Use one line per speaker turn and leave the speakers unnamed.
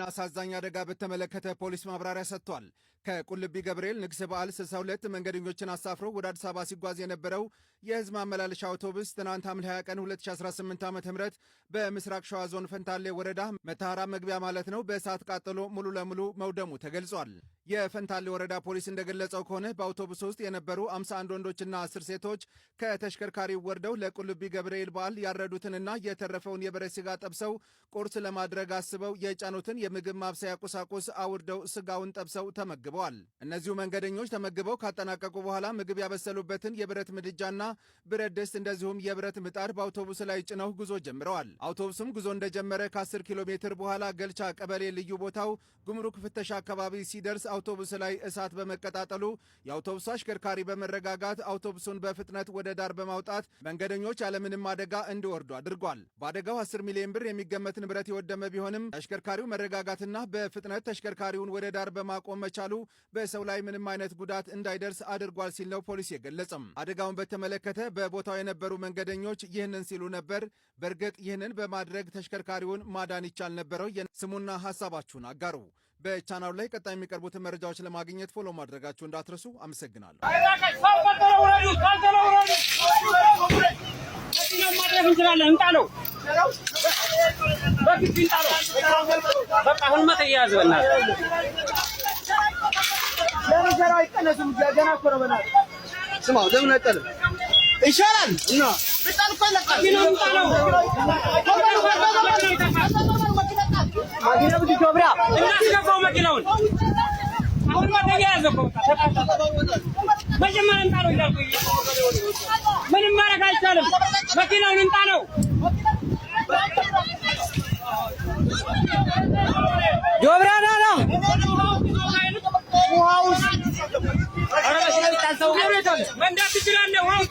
አሳዛኝ አደጋ በተመለከተ ፖሊስ ማብራሪያ ሰጥቷል። ከቁልቢ ገብርኤል ንግስ በዓል 62 መንገደኞችን አሳፍሮ ወደ አዲስ አበባ ሲጓዝ የነበረው የህዝብ ማመላለሻ አውቶቡስ ትናንት ሐምሌ 20 ቀን 2018 ዓ.ም በምስራቅ ሸዋ ዞን ፈንታሌ ወረዳ መተሐራ መግቢያ ማለት ነው በእሳት ቃጠሎ ሙሉ ለሙሉ መውደሙ ተገልጿል። የፈንታሌ ወረዳ ፖሊስ እንደገለጸው ከሆነ በአውቶቡስ ውስጥ የነበሩ 51 ወንዶችና 10 ሴቶች ከተሽከርካሪው ወርደው ለቁልቢ ገብርኤል በዓል ያረዱትንና የተረፈውን የበሬ ስጋ ጠብሰው ቁርስ ለማድረግ አስበው የጫኑትን የምግብ ማብሰያ ቁሳቁስ አውርደው ስጋውን ጠብሰው ተመግበዋል። እነዚሁ መንገደኞች ተመግበው ካጠናቀቁ በኋላ ምግብ ያበሰሉበትን የብረት ምድጃና ብረት ድስት እንደዚሁም የብረት ምጣድ በአውቶቡስ ላይ ጭነው ጉዞ ጀምረዋል። አውቶቡስም ጉዞ እንደጀመረ ከ10 ኪሎ ሜትር በኋላ ገልቻ ቀበሌ ልዩ ቦታው ጉምሩክ ፍተሻ አካባቢ ሲደርስ አውቶቡስ ላይ እሳት በመቀጣጠሉ የአውቶቡሱ አሽከርካሪ በመረጋጋት አውቶቡሱን በፍጥነት ወደ ዳር በማውጣት መንገደኞች ያለምንም አደጋ እንዲወርዱ አድርጓል። በአደጋው 10 ሚሊዮን ብር የሚገመት ንብረት የወደመ ቢሆንም አሽከርካሪው መረጋጋትና በፍጥነት ተሽከርካሪውን ወደ ዳር በማቆም መቻሉ በሰው ላይ ምንም አይነት ጉዳት እንዳይደርስ አድርጓል ሲል ነው ፖሊስ የገለጸም። አደጋውን በተመለከተ በቦታው የነበሩ መንገደኞች ይህንን ሲሉ ነበር። በእርግጥ ይህንን በማድረግ ተሽከርካሪውን ማዳን ይቻል ነበረው? ስሙና ሐሳባችሁን አጋሩ። በቻናሉ ላይ ቀጣይ የሚቀርቡትን መረጃዎች ለማግኘት ፎሎ ማድረጋችሁ እንዳትረሱ። አመሰግናለሁ።
ይሻላል እና ምንም ማድረግ አይቻልም። መኪናውን እንጣለው። ጆብራና ነው ውሃ ውስጥ መንዳት ትችላለህ። ውሃው